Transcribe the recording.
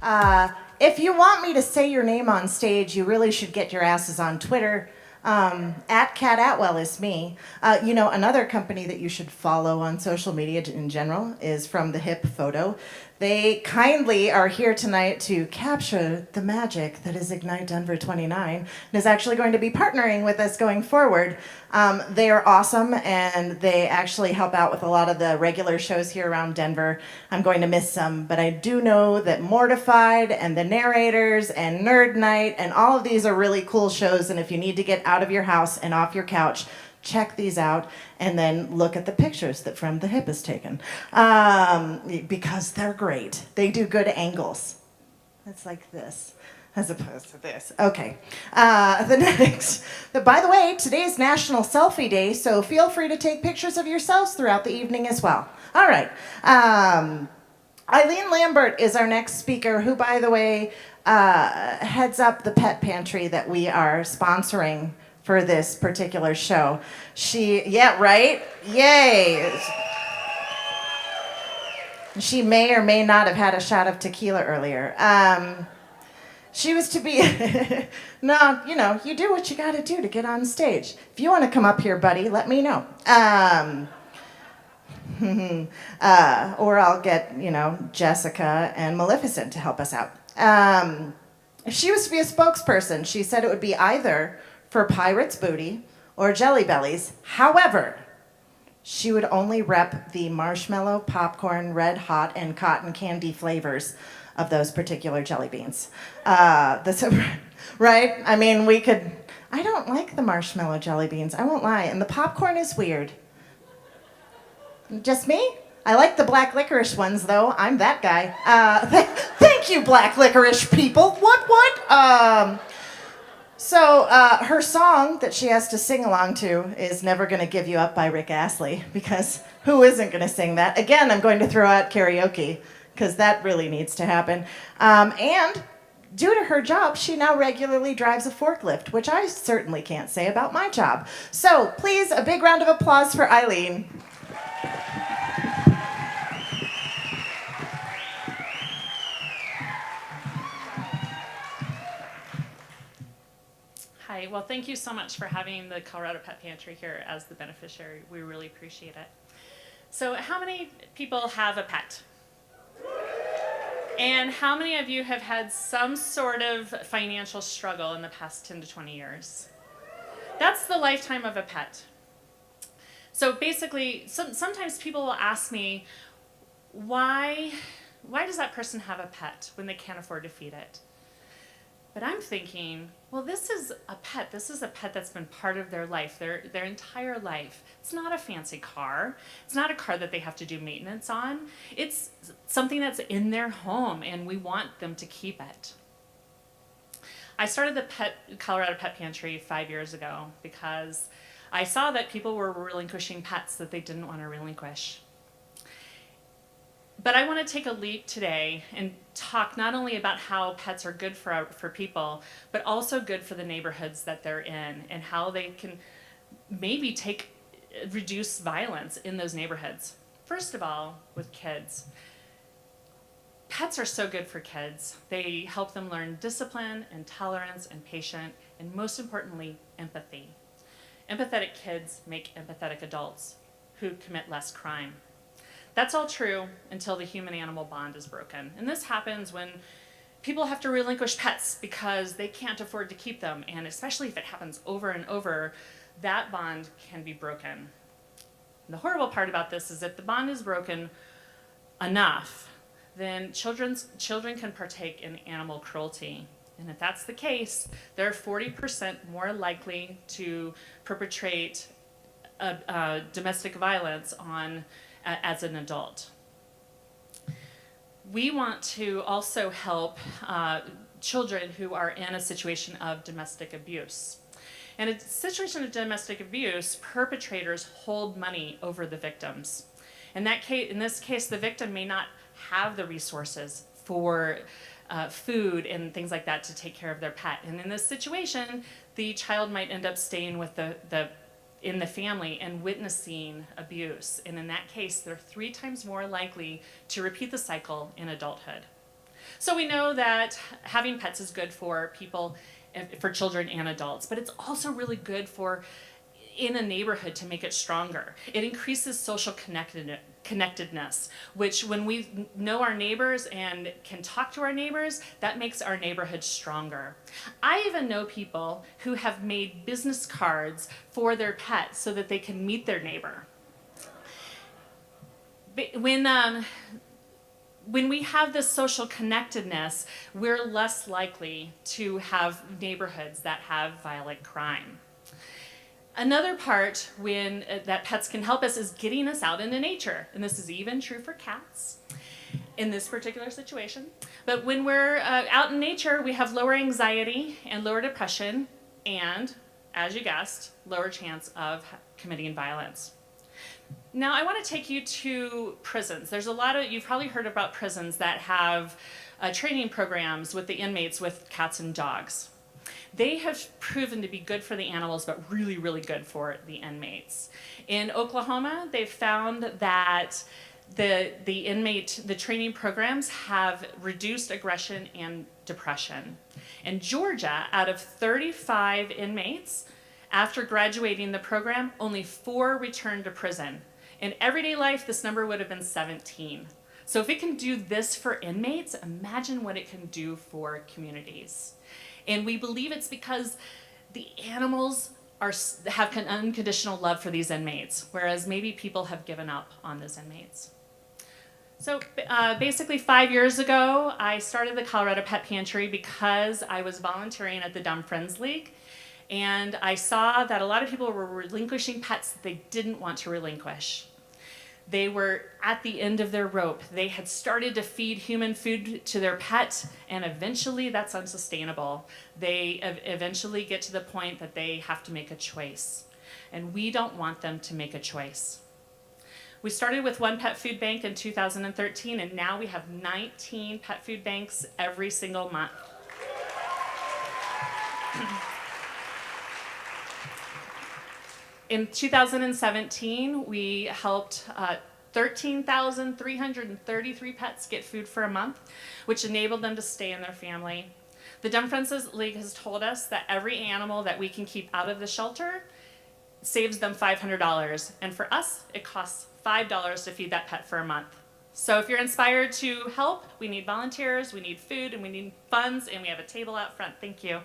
If you want me to say your name on stage, you really should get your asses on Twitter. At Cat Atwell is me. Another company that you should follow on social media in general is From the Hip Photo. They kindly are here tonight to capture the magic that is Ignite Denver 29 and is actually going to be partnering with us going forward. They are awesome, and they actually help out with a lot of the regular shows here around Denver. I'm going to miss some, but I do know that Mortified and The Narrators and Nerd Night and all of these are really cool shows, and if you need to get out of your house and off your couch, check these out and then look at the pictures that From the Hip has taken, because they're great. They do good angles. It's like this as opposed to this. Okay. By the way, today is National Selfie Day, so feel free to take pictures of yourselves throughout the evening as well. All right. EILEEN Lambert is our next speaker, who, by the way, heads up the pet pantry that we are sponsoring for this particular show. Yeah, right? Yay! She may or may not have had a shot of tequila earlier. She was to be, no, you do what you gotta do to get on stage. If you wanna come up here, buddy, let me know. Or I'll get, Jessica and Maleficent to help us out. If she was to be a spokesperson, she said it would be either for Pirates Booty or Jelly Bellies. However, she would only rep the marshmallow, popcorn, red hot, and cotton candy flavors of those particular jelly beans. Right? I mean, I don't like the marshmallow jelly beans, I won't lie, and the popcorn is weird. Just me? I like the black licorice ones, though. I'm that guy. Thank you, black licorice people. What? So her song that she has to sing along to is Never Gonna Give You Up by Rick Astley, because who isn't gonna sing that? Again, I'm going to throw out karaoke, because that really needs to happen. And due to her job, she now regularly drives a forklift, which I certainly can't say about my job. So please, a big round of applause for EILEEN. Hi, well, thank you so much for having the Colorado Pet Pantry here as the beneficiary. We really appreciate it. So how many people have a pet? And how many of you have had some sort of financial struggle in the past 10 to 20 years? That's the lifetime of a pet. So basically, sometimes people will ask me, why does that person have a pet when they can't afford to feed it? But I'm thinking, well, this is a pet. This is a pet that's been part of their life, their entire life. It's not a fancy car. It's not a car that they have to do maintenance on. It's something that's in their home, and we want them to keep it. I started the Colorado Pet Pantry 5 years ago because I saw that people were relinquishing pets that they didn't want to relinquish. But I want to take a leap today and talk not only about how pets are good for people, but also good for the neighborhoods that they're in and how they can maybe reduce violence in those neighborhoods. First of all, with kids. Pets are so good for kids. They help them learn discipline and tolerance and patience, and most importantly, empathy. Empathetic kids make empathetic adults who commit less crime. That's all true until the human-animal bond is broken. And this happens when people have to relinquish pets because they can't afford to keep them. And especially if it happens over and over, that bond can be broken. And the horrible part about this is if the bond is broken enough, then children can partake in animal cruelty. And if that's the case, they're 40% more likely to perpetrate domestic violence as an adult. We want to also help children who are in a situation of domestic abuse. In a situation of domestic abuse, perpetrators hold money over the victims. In this case, the victim may not have the resources for food and things like that to take care of their pet. And in this situation, the child might end up staying with in the family and witnessing abuse. And in that case, they're 3 times more likely to repeat the cycle in adulthood. So we know that having pets is good for people, for children and adults, but it's also really good for in a neighborhood to make it stronger. It increases social connectedness, which when we know our neighbors and can talk to our neighbors, that makes our neighborhood stronger. I even know people who have made business cards for their pets so that they can meet their neighbor. When we have this social connectedness, we're less likely to have neighborhoods that have violent crime. Another part that pets can help us is getting us out into nature. And this is even true for cats in this particular situation. But when we're out in nature, we have lower anxiety and lower depression and, as you guessed, lower chance of committing violence. Now, I want to take you to prisons. There's a lot of, you've probably heard about prisons that have training programs with the inmates with cats and dogs. They have proven to be good for the animals, but really, really good for the inmates. In Oklahoma, they've found that the training programs have reduced aggression and depression. In Georgia, out of 35 inmates, after graduating the program, only 4 returned to prison. In everyday life, this number would have been 17. So if it can do this for inmates, imagine what it can do for communities. And we believe it's because the animals have unconditional love for these inmates, whereas maybe people have given up on those inmates. So basically 5 years ago, I started the Colorado Pet Pantry because I was volunteering at the Dumb Friends League. And I saw that a lot of people were relinquishing pets that they didn't want to relinquish. They were at the end of their rope. They had started to feed human food to their pet, and eventually that's unsustainable. They eventually get to the point that they have to make a choice. And we don't want them to make a choice. We started with 1 pet food bank in 2013, and now we have 19 pet food banks every single month. In 2017, we helped 13,333 pets get food for a month, which enabled them to stay in their family. The Dumb Friends League has told us that every animal that we can keep out of the shelter saves them $500. And for us, it costs $5 to feed that pet for a month. So if you're inspired to help, we need volunteers, we need food, and we need funds, and we have a table out front. Thank you.